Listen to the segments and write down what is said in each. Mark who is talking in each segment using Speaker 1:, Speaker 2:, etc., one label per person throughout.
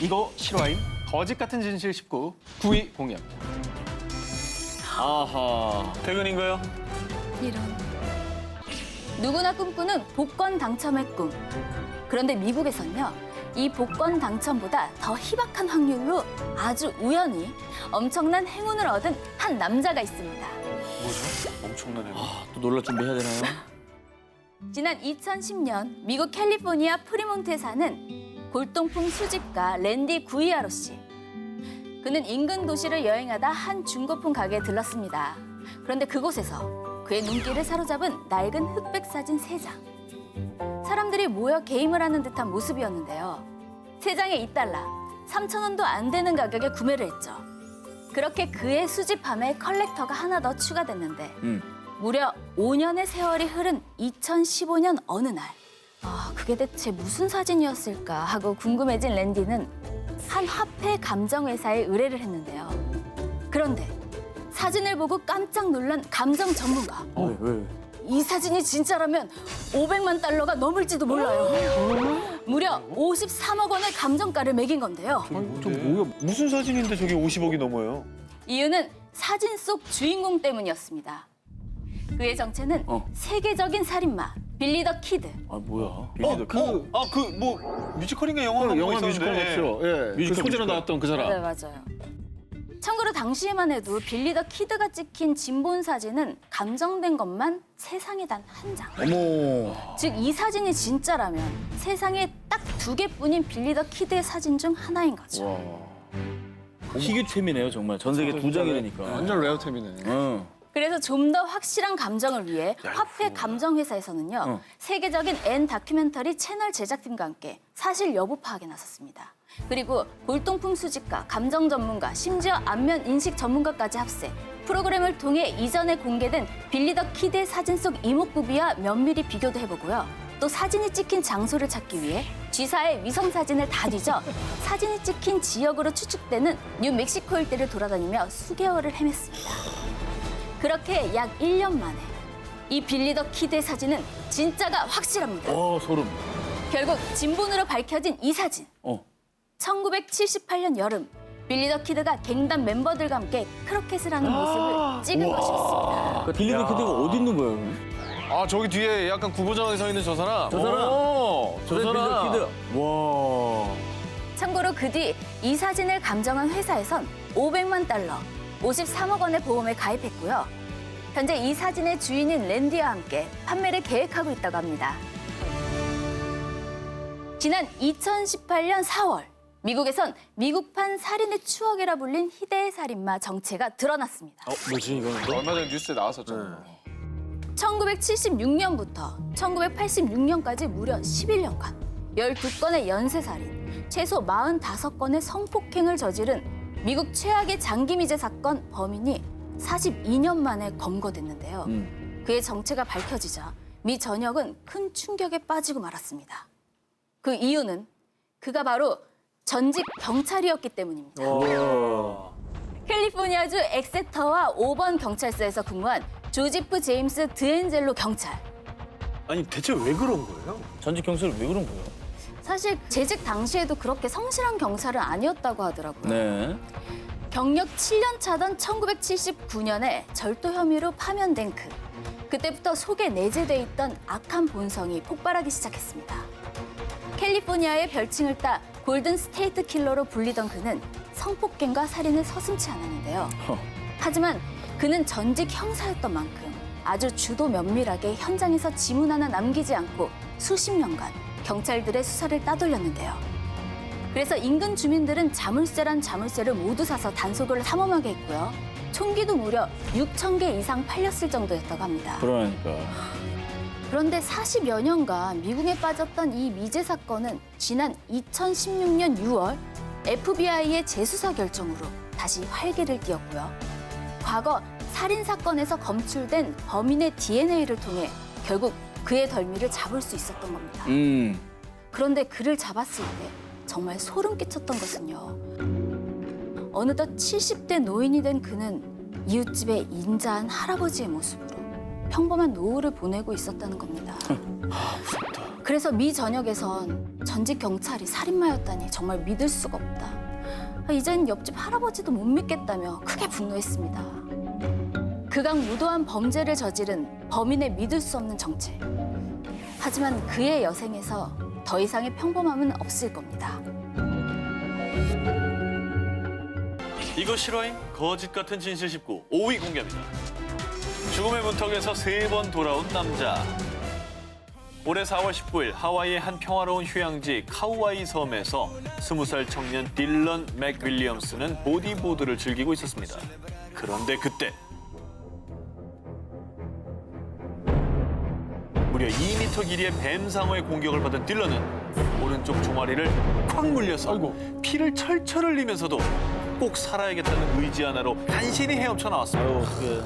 Speaker 1: 이거 실화임? 거짓 같은 진실 19 9위 공약.
Speaker 2: 아하. 퇴근인가요?
Speaker 3: 이런. 누구나 꿈꾸는 복권 당첨의 꿈. 그런데 미국에선요, 이 복권 당첨보다 더 희박한 확률로 아주 우연히 엄청난 행운을 얻은 한 남자가 있습니다.
Speaker 4: 뭐죠? 엄청난 행운.
Speaker 2: 또 놀랄 준비해야 되나요?
Speaker 3: 지난 2010년 미국 캘리포니아 프리몬트에 사는 골동품 수집가 랜디 구이아로 씨. 그는 인근 도시를 여행하다 한 중고품 가게에 들렀습니다. 그런데 그곳에서 그의 눈길을 사로잡은 낡은 흑백 사진 3장. 사람들이 모여 게임을 하는 듯한 모습이었는데요. 3장에 $2, 3,000원도 안 되는 가격에 구매를 했죠. 그렇게 그의 수집함에 컬렉터가 하나 더 추가됐는데 무려 5년의 세월이 흐른 2015년 어느 날, 그게 대체 무슨 사진이었을까 하고 궁금해진 랜디는 한 화폐 감정 회사에 의뢰를 했는데요. 그런데 사진을 보고 깜짝 놀란 감정 전문가.
Speaker 2: 왜?
Speaker 3: 이 사진이 진짜라면 500만 달러가 넘을지도 몰라요. 무려 53억 원의 감정가를 매긴 건데요.
Speaker 4: 뭐야? 무슨 사진인데 저게 50억이 넘어요?
Speaker 3: 이유는 사진 속 주인공 때문이었습니다. 그의 정체는 세계적인 살인마 빌리 더 키드.
Speaker 2: 뭐야?
Speaker 4: 뭐 뮤지컬인가 영화
Speaker 2: 영화 뮤지컬 맞죠? 예. 뮤지컬 소재로 나왔던 그 사람.
Speaker 3: 네, 맞아요. 참고로 당시에만 해도 빌리 더 키드가 찍힌 진본 사진은 감정된 것만 세상에 단 한 장.
Speaker 2: 어머.
Speaker 3: 즉 이 사진이 진짜라면 세상에 딱 2개뿐인 빌리 더 키드의 사진 중 하나인 거죠.
Speaker 2: 와. 희귀템이네요, 정말. 전 세계 2장이라니까.
Speaker 1: 완전 레어템이네.
Speaker 3: 그래서 좀 더 확실한 감정을 위해 화폐 감정 회사에서는요. 세계적인 N 다큐멘터리 채널 제작팀과 함께 사실 여부 파악에 나섰습니다. 그리고 골동품 수집가, 감정 전문가, 심지어 안면 인식 전문가까지 합세. 프로그램을 통해 이전에 공개된 빌리 더 키드의 사진 속 이목구비와 면밀히 비교도 해보고요. 또 사진이 찍힌 장소를 찾기 위해 G사의 위성 사진을 다 뒤져 사진이 찍힌 지역으로 추측되는 뉴멕시코 일대를 돌아다니며 수개월을 헤맸습니다. 그렇게 약 1년 만에 이 빌리 더 키드의 사진은 진짜가 확실합니다.
Speaker 2: 소름.
Speaker 3: 결국 진본으로 밝혀진 이 사진. 1978년 여름 빌리 더 키드가 갱단 멤버들과 함께 크로켓을 하는 모습을 찍은 것이었습니다.
Speaker 2: 그 빌리 더 키드가 어디 있는 거예요? 그럼?
Speaker 4: 아 저기 뒤에 약간 구보장에 서 있는 저 사람.
Speaker 2: 저 사람?
Speaker 4: 저
Speaker 2: 빌리 더
Speaker 4: 사람.
Speaker 2: 키드. 와.
Speaker 3: 참고로 그 뒤 이 사진을 감정한 회사에선 500만 달러, 53억 원의 보험에 가입했고요. 현재 이 사진의 주인인 랜디와 함께 판매를 계획하고 있다고 합니다. 지난 2018년 4월, 미국에선 미국판 살인의 추억이라 불린 희대의 살인마 정체가 드러났습니다.
Speaker 2: 뭐지, 이거는?
Speaker 4: 얼마 전에 뉴스에 나왔었잖아요.
Speaker 3: 1976년부터 1986년까지 무려 11년간 12건의 연쇄살인, 최소 45건의 성폭행을 저지른 미국 최악의 장기미제 사건 범인이 42년 만에 검거됐는데요. 그의 정체가 밝혀지자 미 전역은 큰 충격에 빠지고 말았습니다. 그 이유는 그가 바로 전직 경찰이었기 때문입니다. 캘리포니아주 엑세터와 5번 경찰서에서 근무한 조지프 제임스 드엔젤로 경찰.
Speaker 4: 아니 대체 왜 그런 거예요?
Speaker 2: 전직 경찰 왜 그런 거예요?
Speaker 3: 사실 재직 당시에도 그렇게 성실한 경찰은 아니었다고 하더라고요.
Speaker 2: 네.
Speaker 3: 경력 7년 차던 1979년에 절도 혐의로 파면된 그때부터 속에 내재돼 있던 악한 본성이 폭발하기 시작했습니다. 캘리포니아의 별칭을 따 골든 스테이트 킬러로 불리던 그는 성폭행과 살인을 서슴지 않았는데요. 하지만 그는 전직 형사였던 만큼 아주 주도 면밀하게 현장에서 지문 하나 남기지 않고 수십 년간 경찰들의 수사를 따돌렸는데요. 그래서 인근 주민들은 자물쇠란 자물쇠를 모두 사서 단속을 삼엄하게 했고요. 총기도 무려 6,000개 이상 팔렸을 정도였다고 합니다.
Speaker 2: 그러니까.
Speaker 3: 그런데 40여 년간 미궁에 빠졌던 이 미제 사건은 지난 2016년 6월 FBI의 재수사 결정으로 다시 활기를 띠었고요. 과거 살인 사건에서 검출된 범인의 DNA를 통해 결국 그의 덜미를 잡을 수 있었던 겁니다. 그런데 그를 잡았을 때 정말 소름 끼쳤던 것은요. 어느덧 70대 노인이 된 그는 이웃집의 인자한 할아버지의 모습으로 평범한 노후를 보내고 있었다는 겁니다.
Speaker 4: 무섭다.
Speaker 3: 그래서 미 전역에선 전직 경찰이 살인마였다니 정말 믿을 수가 없다. 이젠 옆집 할아버지도 못 믿겠다며 크게 분노했습니다. 극악무도한 범죄를 저지른 범인의 믿을 수 없는 정체. 하지만 그의 여생에서 더 이상의 평범함은 없을 겁니다.
Speaker 5: 이거 실화임? 거짓 같은 진실 19 5위 공개합니다. 죽음의 문턱에서 3번 돌아온 남자. 올해 4월 19일 하와이의 한 평화로운 휴양지 카우아이 섬에서 20살 청년 딜런 맥윌리엄스는 보디보드를 즐기고 있었습니다. 그런데 그때 무려 2m 길이의 뱀상어의 공격을 받은 딜런은 오른쪽 종아리를 콱 물려서 피를 철철 흘리면서도 꼭 살아야겠다는 의지 하나로 간신히 헤엄쳐 나왔습니다.
Speaker 2: 아유, 어떡해.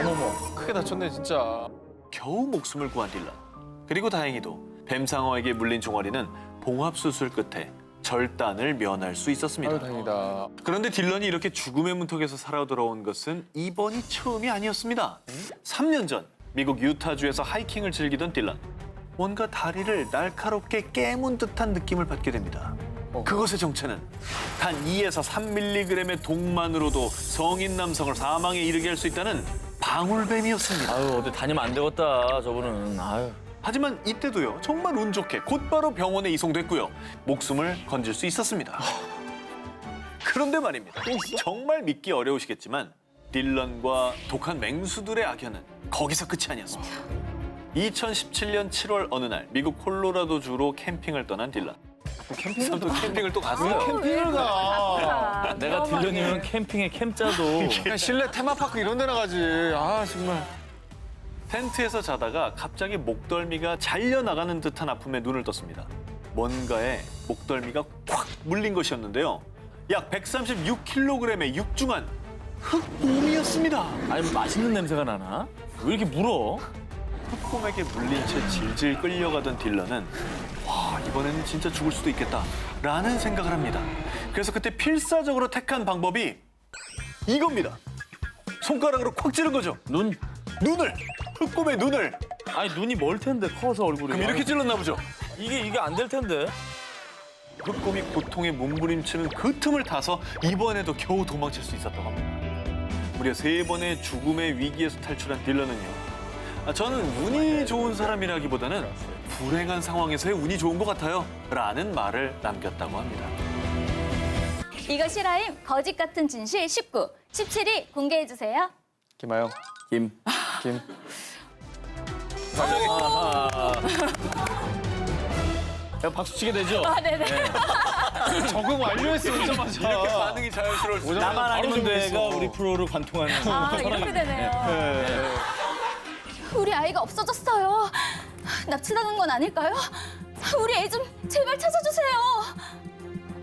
Speaker 2: 어머머.
Speaker 4: 크게 다쳤네 진짜.
Speaker 5: 겨우 목숨을 구한 딜런. 그리고 다행히도 뱀상어에게 물린 종아리는 봉합수술 끝에 절단을 면할 수 있었습니다.
Speaker 4: 아유 다행이다.
Speaker 5: 그런데 딜런이 이렇게 죽음의 문턱에서 살아 돌아온 것은 이번이 처음이 아니었습니다. 3년 전 미국 유타주에서 하이킹을 즐기던 딜런. 뭔가 다리를 날카롭게 깨문 듯한 느낌을 받게 됩니다. 그것의 정체는 단 2에서 3mg의 독만으로도 성인 남성을 사망에 이르게 할 수 있다는 방울뱀이었습니다.
Speaker 2: 아유, 어디 다니면 안 되겠다, 저분은. 아유.
Speaker 5: 하지만 이때도요, 정말 운 좋게 곧바로 병원에 이송됐고요. 목숨을 건질 수 있었습니다. 그런데 말입니다. 정말 믿기 어려우시겠지만 딜런과 독한 맹수들의 악연은 거기서 끝이 아니었습니다. 2017년 7월 어느 날 미국 콜로라도주로 캠핑을 떠난 딜런. 캠핑을 또 갔어요.
Speaker 4: 캠핑을 가.
Speaker 2: 내가 딜런이면 캠핑에 캠짜도.
Speaker 4: 그냥 실내 테마파크 이런 데나 가지. 아 정말.
Speaker 5: 텐트에서 자다가 갑자기 목덜미가 잘려나가는 듯한 아픔에 눈을 떴습니다. 뭔가에 목덜미가 콱 물린 것이었는데요. 약 136kg의 육중한 흑곰이었습니다.
Speaker 2: 아니, 맛있는 냄새가 나나? 왜 이렇게 물어?
Speaker 5: 흑곰에게 물린 채 질질 끌려가던 딜런은 와, 이번에는 진짜 죽을 수도 있겠다라는 생각을 합니다. 그래서 그때 필사적으로 택한 방법이 이겁니다. 손가락으로 콱 찌른 거죠. 눈을! 흑곰의 눈을!
Speaker 2: 아니, 눈이 멀 텐데, 커서 얼굴이.
Speaker 5: 그럼 이렇게 찔렀나 보죠.
Speaker 2: 이게 안 될 텐데.
Speaker 5: 흑곰이 고통에 몸부림치는 그 틈을 타서 이번에도 겨우 도망칠 수 있었다고 합니다. 무려 3번의 죽음의 위기에서 탈출한 딜런은요. 저는 운이 좋은 사람이라기보다는 불행한 상황에서의 운이 좋은 것 같아요. 라는 말을 남겼다고 합니다.
Speaker 3: 이거 실화임 거짓 같은 진실 19, 17위 공개해주세요.
Speaker 4: 김아영. 김.
Speaker 2: 야, 박수 치게 되죠?
Speaker 3: 아, 네네.
Speaker 4: 적응 완료했어 오자마자.
Speaker 5: 이렇게 반응이 자연스러울 수
Speaker 2: 나만
Speaker 4: 바로
Speaker 2: 아니면 돼가
Speaker 4: 정리했어.
Speaker 2: 우리 프로를 관통하는.
Speaker 3: 아, 이렇게 되네요. 우리 아이가 없어졌어요. 납치당한 건 아닐까요? 우리 애 좀 제발 찾아주세요.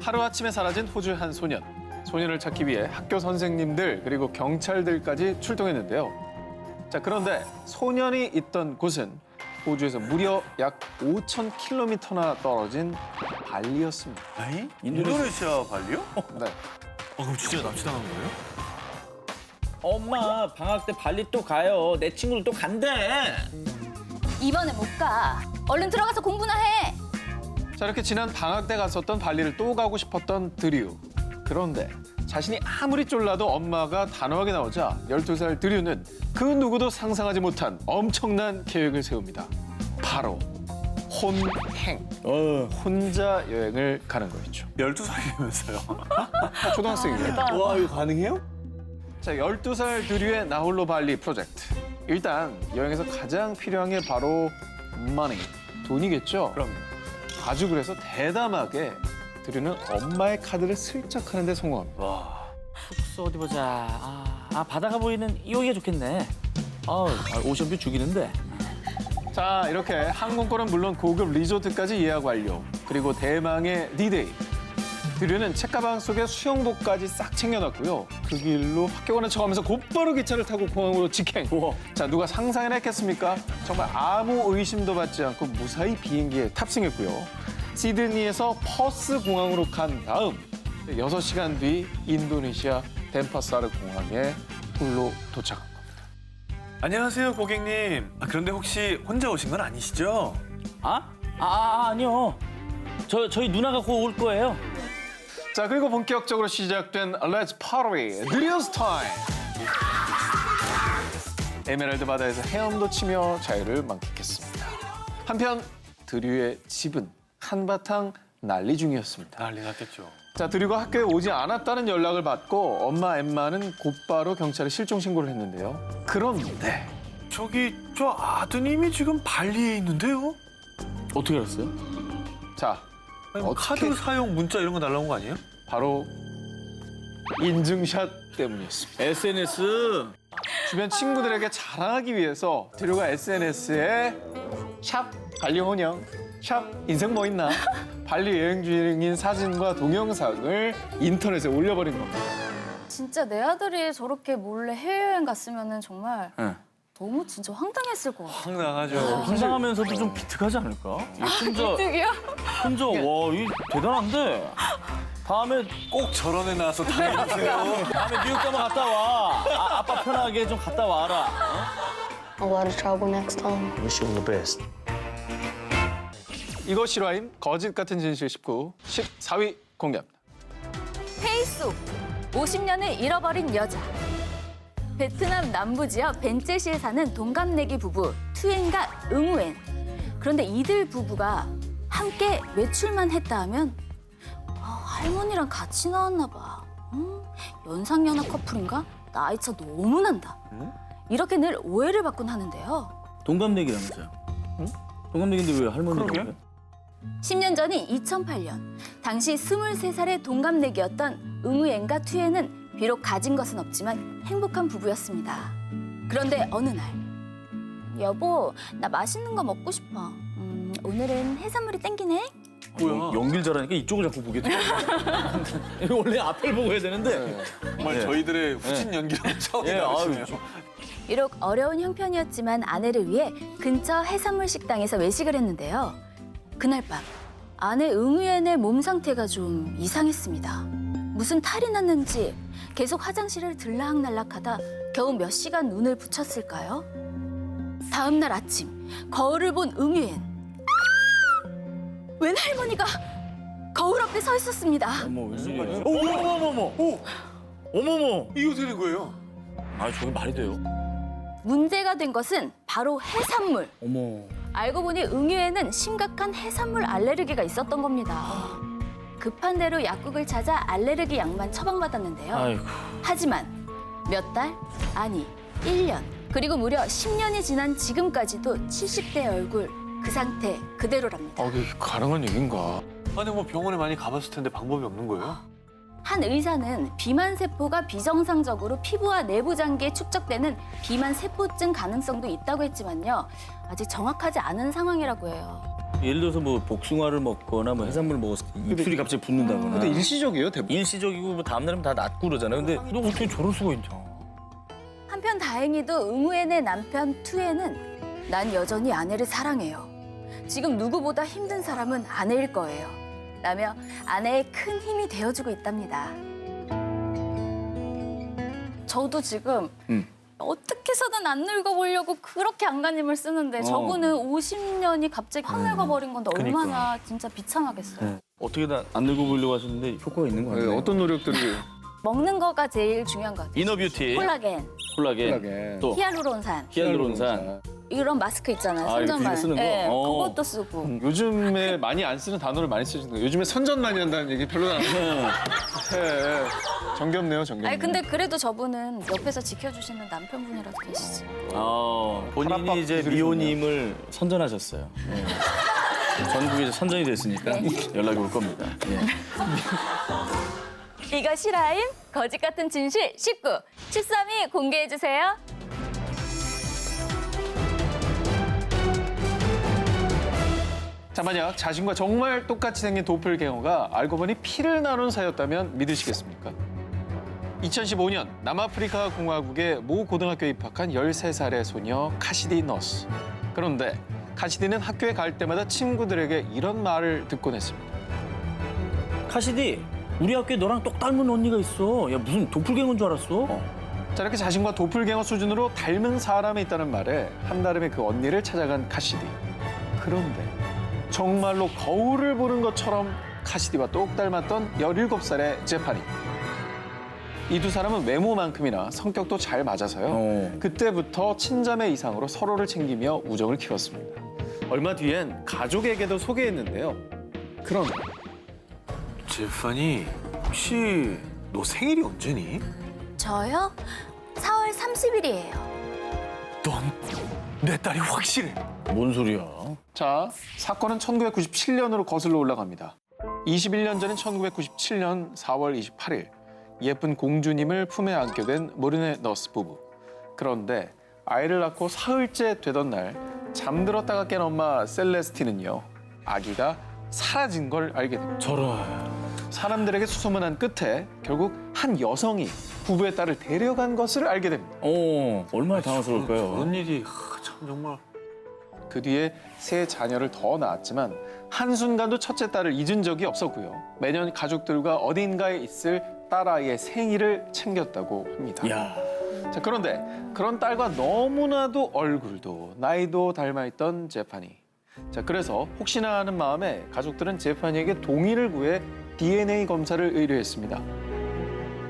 Speaker 1: 하루아침에 사라진 호주의 한 소년. 소년을 찾기 위해 학교 선생님들 그리고 경찰들까지 출동했는데요. 자, 그런데 소년이 있던 곳은 호주에서 무려 약 5,000km나 떨어진 발리였습니다.
Speaker 5: 인도네시아 발리요?
Speaker 1: 네.
Speaker 5: 그럼 진짜 납치당한 거예요?
Speaker 2: 엄마, 방학 때 발리 또 가요. 내 친구들 또 간대.
Speaker 3: 이번에 못 가. 얼른 들어가서 공부나 해.
Speaker 1: 자, 이렇게 지난 방학 때 갔었던 발리를 또 가고 싶었던 드류. 그런데 자신이 아무리 쫄라도 엄마가 단호하게 나오자 12살 드류는 그 누구도 상상하지 못한 엄청난 계획을 세웁니다. 바로 혼행. 혼자 여행을 가는 거였죠.
Speaker 5: 12살이면서요.
Speaker 1: 초등학생이에요.
Speaker 4: 와 이거 가능해요?
Speaker 1: 자, 12살 드류의 나홀로 발리 프로젝트. 일단 여행에서 가장 필요한 게 바로 money, 돈이겠죠?
Speaker 5: 그럼요.
Speaker 1: 아주 그래서 대담하게 드류는 엄마의 카드를 슬쩍 하는 데 성공합니다.
Speaker 2: 숙소 어디 보자. 바다가 보이는 여기가 좋겠네. 오션뷰 죽이는데.
Speaker 1: 자, 이렇게 항공권은 물론 고급 리조트까지 예약 완료. 그리고 대망의 D-Day. 드류는 책가방 속에 수영복까지 싹 챙겨놨고요. 그 길로 학교관에 처가면서 곧바로 기차를 타고 공항으로 직행. 자, 누가 상상이나 했겠습니까? 정말 아무 의심도 받지 않고 무사히 비행기에 탑승했고요. 시드니에서 퍼스 공항으로 간 다음 6시간 뒤 인도네시아 덴파사르 공항에 홀로 도착한 겁니다.
Speaker 5: 안녕하세요, 고객님. 그런데 혹시 혼자 오신 건 아니시죠?
Speaker 2: 아니요. 저희 누나가 곧 올 거예요.
Speaker 1: 자, 그리고 본격적으로 시작된 Let's Party, 뉴스 타임. 에메랄드 바다에서 헤엄도 치며 자유를 만끽했습니다. 한편 드류의 집은 한바탕 난리 중이었습니다.
Speaker 5: 난리 났겠죠.
Speaker 1: 자, 드류가 학교에 오지 않았다는 연락을 받고 엄마 엠마는 곧바로 경찰에 실종 신고를 했는데요. 그런데
Speaker 5: 저 아드님이 지금 발리에 있는데요?
Speaker 2: 어떻게 알았어요?
Speaker 1: 자,
Speaker 5: 아니, 뭐
Speaker 1: 어떻게-
Speaker 5: 카드 사용 문자 이런 거 날라온 거 아니에요?
Speaker 1: 바로 인증샷 때문이었습니다.
Speaker 2: SNS.
Speaker 1: 주변 친구들에게 자랑하기 위해서 드류가 SNS에 샵 발리혼영, 샵 인생 뭐 있나 발리 여행 중인 사진과 동영상을 인터넷에 올려버린 겁니다.
Speaker 3: 진짜 내 아들이 저렇게 몰래 해외여행 갔으면 정말
Speaker 2: 네.
Speaker 3: 너무 진짜 황당했을 것 같아.
Speaker 5: 황당하죠.
Speaker 2: 황당하면서도 좀 기특하지 않을까? 혼자
Speaker 3: 득이야?
Speaker 2: 와, 이 대단한데. 다음에
Speaker 5: 저런 애 나와서 다녀보세요.
Speaker 2: 다음에 뉴욕 가면 갔다 와. 아빠 편하게 좀 갔다 와라.
Speaker 6: A lot of trouble next time.
Speaker 7: Wish you all the best.
Speaker 1: 이거 실화임 거짓 같은 진실 19, 14위 공개합니다.
Speaker 3: 페이스 오프 50년을 잃어버린 여자. 베트남 남부 지역 벤제시에 사는 동갑내기 부부 투엔과 응우엔. 그런데 이들 부부가 함께 외출만 했다 하면 할머니랑 같이 나왔나 봐. 연상연하 커플인가? 나이차 너무 난다. 이렇게 늘 오해를 받곤 하는데요.
Speaker 2: 동갑내기라면서요? 응? 동갑내기인데 왜 할머니가?
Speaker 3: 10년 전인 2008년, 당시 23살의 동갑내기였던 응우엔과 투엔은 비록 가진 것은 없지만 행복한 부부였습니다. 그런데 어느 날, 여보, 나 맛있는 거 먹고 싶어. 오늘은 해산물이 땡기네?
Speaker 5: 뭐야?
Speaker 2: 연길 잘하니까 이쪽을 자꾸 보게 돼. 원래 앞을 보고 해야 되는데.
Speaker 5: 정말 저희들의 후진 연기는 처음이
Speaker 2: 예,
Speaker 5: 나오시네요.
Speaker 3: 비록 어려운 형편이었지만 아내를 위해 근처 해산물 식당에서 외식을 했는데요. 그날 밤 아내 응우엔의 몸 상태가 좀 이상했습니다. 무슨 탈이 났는지 계속 화장실을 들락날락하다 겨우 몇 시간 눈을 붙였을까요? 다음 날 아침 거울을 본 응우엔. 웬 할머니가 거울 앞에 서 있었습니다.
Speaker 2: 어머, 무슨 말이야? 어머머머머. 어머머.
Speaker 5: 이거 되는 거예요?
Speaker 2: 아, 저게 말이 돼요?
Speaker 3: 문제가 된 것은 바로 해산물.
Speaker 2: 어머.
Speaker 3: 알고 보니 응유에는 심각한 해산물 알레르기가 있었던 겁니다. 급한 대로 약국을 찾아 알레르기 약만 처방받았는데요.
Speaker 2: 아이고.
Speaker 3: 하지만 몇 달? 아니, 1년. 그리고 무려 10년이 지난 지금까지도 70대 얼굴 그 상태 그대로랍니다.
Speaker 1: 이게 가능한 얘기인가?
Speaker 5: 아니 뭐 병원에 많이 가봤을 텐데 방법이 없는 거예요?
Speaker 3: 한 의사는 비만 세포가 비정상적으로 피부와 내부 장기에 축적되는 비만 세포증 가능성도 있다고 했지만요. 아직 정확하지 않은 상황이라고 해요.
Speaker 2: 예를 들어서 뭐 복숭아를 먹거나 뭐 해산물을 먹어서 입술이 갑자기 붓는다거나.
Speaker 1: 근데 일시적이에요, 대부분.
Speaker 2: 일시적이고 뭐 다음 날이면 다 낫고 그러잖아요. 근데 너 어떻게 저럴 수가 있냐?
Speaker 3: 한편 다행히도 응우엔의 남편 투엔은 난 여전히 아내를 사랑해요. 지금 누구보다 힘든 사람은 아내일 거예요. 라며 아내의 큰 힘이 되어주고 있답니다. 저도 지금 어떻게 해서든 안 늙어보려고 그렇게 안간힘을 쓰는데 저분은 50년이 갑자기 확 늙어버린 건데 얼마나 진짜 비참하겠어요.
Speaker 2: 어떻게든 안 늙어 보려고 하시는데 효과가 있는 거 같아요.
Speaker 1: 어떤 노력들이
Speaker 3: 먹는 거가 제일 중요한 것 같아요.
Speaker 2: 이너뷰티,
Speaker 3: 콜라겐,
Speaker 2: 콜라겐, 또
Speaker 3: 히알루론산,
Speaker 2: 히알루론산.
Speaker 3: 이런 마스크 있잖아요.
Speaker 2: 아, 이거
Speaker 3: 선전만.
Speaker 2: 귀에 쓰는 거?
Speaker 3: 네,
Speaker 2: 어.
Speaker 3: 그것도 쓰고.
Speaker 1: 요즘에 많이 안 쓰는 단어를 많이 쓰시는 거예요. 요즘에 선전 많이 한다는 얘기 별로 안 해요. 네. 정겹네요, 정겹네.
Speaker 3: 아니 근데 그래도 저분은 옆에서 지켜주시는 남편분이라도 계시지.
Speaker 2: 본인이
Speaker 1: 파라팍
Speaker 2: 이제
Speaker 1: 기술이
Speaker 2: 미혼임을 선전하셨어요. 네. 전국에 선전이 됐으니까 연락이 올 겁니다. 예.
Speaker 3: 이거 실화임? 거짓 같은 진실 19. 13위 공개해주세요.
Speaker 1: 자, 만약 자신과 정말 똑같이 생긴 도플갱어가 알고 보니 피를 나눈 사이였다면 믿으시겠습니까? 2015년 남아프리카 공화국의 모 고등학교에 입학한 13살의 소녀 카시디 너스. 그런데 카시디는 학교에 갈 때마다 친구들에게 이런 말을 듣곤 했습니다.
Speaker 2: 카시디, 우리 학교에 너랑 똑 닮은 언니가 있어. 야, 무슨 도플갱어인 줄 알았어?
Speaker 1: 자, 이렇게 자신과 도플갱어 수준으로 닮은 사람이 있다는 말에 한달음에 그 언니를 찾아간 카시디. 그런데 정말로 거울을 보는 것처럼 카시디와 똑 닮았던 17살의 제파니. 이 두 사람은 외모만큼이나 성격도 잘 맞아서요. 그때부터 친자매 이상으로 서로를 챙기며 우정을 키웠습니다. 얼마 뒤엔 가족에게도 소개했는데요. 그런데
Speaker 5: 제파니, 혹시 너 생일이 언제니?
Speaker 3: 저요? 4월 30일이에요.
Speaker 5: 넌 내 딸이 확실해.
Speaker 2: 뭔 소리야?
Speaker 1: 자, 사건은 1997년으로 거슬러 올라갑니다. 21년 전인 1997년 4월 28일 예쁜 공주님을 품에 안게 된 모르네 너스 부부. 그런데 아이를 낳고 사흘째 되던 날 잠들었다가 깬 엄마 셀레스티는요. 아기가 사라진 걸 알게 됩니다.
Speaker 2: 저런.
Speaker 1: 사람들에게 수소문한 끝에 결국 한 여성이 부부의 딸을 데려간 것을 알게 됩니다.
Speaker 2: 얼마나 당황스러울까요?
Speaker 5: 그런 일이 참 정말.
Speaker 1: 그 뒤에 세 자녀를 더 낳았지만 한순간도 첫째 딸을 잊은 적이 없었고요. 매년 가족들과 어딘가에 있을 딸아이의 생일을 챙겼다고 합니다.
Speaker 2: 야.
Speaker 1: 자, 그런데 그런 딸과 너무나도 얼굴도 나이도 닮아있던 제파니. 자, 그래서 혹시나 하는 마음에 가족들은 제파니에게 동의를 구해 DNA 검사를 의뢰했습니다.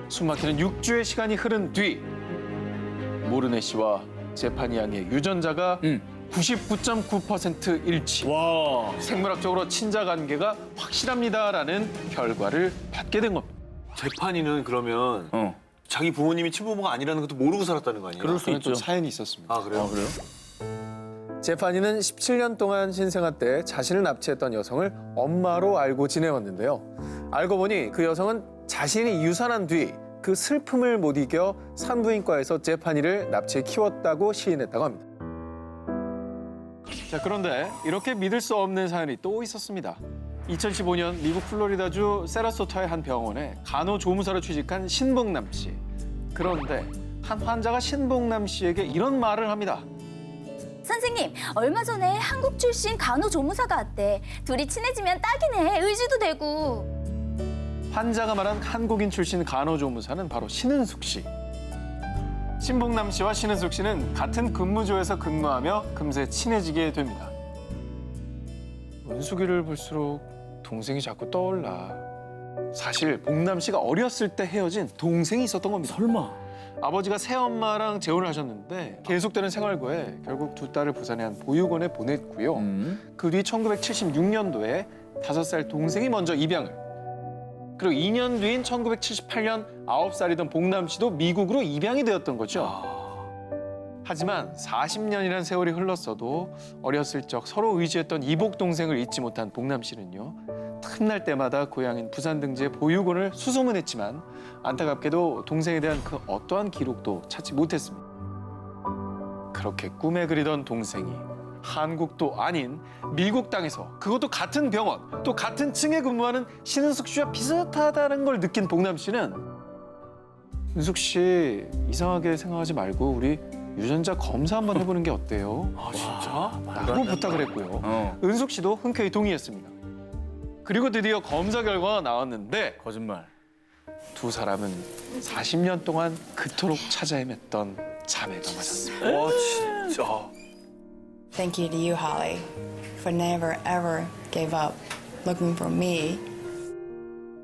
Speaker 1: 숨막히는 6주의 시간이 흐른 뒤 모르네 씨와 제파니 양의 유전자가 99.9% 일치.
Speaker 2: 와.
Speaker 1: 생물학적으로 친자 관계가 확실합니다라는 결과를 받게 된 겁니다.
Speaker 5: 제파니는 그러면 자기 부모님이 친부모가 아니라는 것도 모르고 살았다는 거 아니에요?
Speaker 2: 그럴 수
Speaker 1: 그런 좀
Speaker 2: 있죠.
Speaker 1: 사연이 있었습니다.
Speaker 5: 아, 그래요?
Speaker 2: 그래요?
Speaker 1: 제파니는 17년 동안 신생아 때 자신을 납치했던 여성을 엄마로 알고 지내왔는데요. 알고 보니 그 여성은 자신이 유산한 뒤 그 슬픔을 못 이겨 산부인과에서 제파니를 납치해 키웠다고 시인했다고 합니다. 자, 그런데 이렇게 믿을 수 없는 사연이 또 있었습니다. 2015년 미국 플로리다주 세라소타의 한 병원에 간호조무사로 취직한 신봉남 씨. 그런데 한 환자가 신봉남 씨에게 이런 말을 합니다.
Speaker 3: 선생님, 얼마 전에 한국 출신 간호조무사가 왔대. 둘이 친해지면 딱이네. 의지도 되고.
Speaker 1: 환자가 말한 한국인 출신 간호조무사는 바로 신은숙 씨. 신봉남 씨와 신은숙 씨는 같은 근무조에서 근무하며 금세 친해지게 됩니다. 은숙이를 볼수록 동생이 자꾸 떠올라. 사실 봉남 씨가 어렸을 때 헤어진 동생이 있었던 겁니다.
Speaker 2: 설마.
Speaker 1: 아버지가 새엄마랑 재혼을 하셨는데 계속되는 생활고에 결국 두 딸을 부산의 한 보육원에 보냈고요. 그 뒤 1976년도에 5살 동생이 먼저 입양을. 그리고 2년 뒤인 1978년 9살이던 봉남 씨도 미국으로 입양이 되었던 거죠. 하지만 40년이란 세월이 흘렀어도 어렸을 적 서로 의지했던 이복 동생을 잊지 못한 봉남 씨는요. 틈날 때마다 고향인 부산 등지의 보육원을 수소문했지만 안타깝게도 동생에 대한 그 어떠한 기록도 찾지 못했습니다. 그렇게 꿈에 그리던 동생이 한국도 아닌 미국 땅에서 그것도 같은 병원 또 같은 층에 근무하는 신은숙 씨와 비슷하다는 걸 느낀 봉남 씨는 은숙 씨 이상하게 생각하지 말고 우리 유전자 검사 한번 해보는 게 어때요?
Speaker 5: 아, 진짜?
Speaker 1: 라고 부탁을 했고요. 은숙 씨도 흔쾌히 동의했습니다. 그리고 드디어 검사 결과가 나왔는데
Speaker 2: 거짓말.
Speaker 1: 두 사람은 40년 동안 그토록 찾아 헤맸던 자매가 맞았습니다.
Speaker 5: 와, 진짜.
Speaker 7: Thank you to you, Holly, for never ever gave up looking for me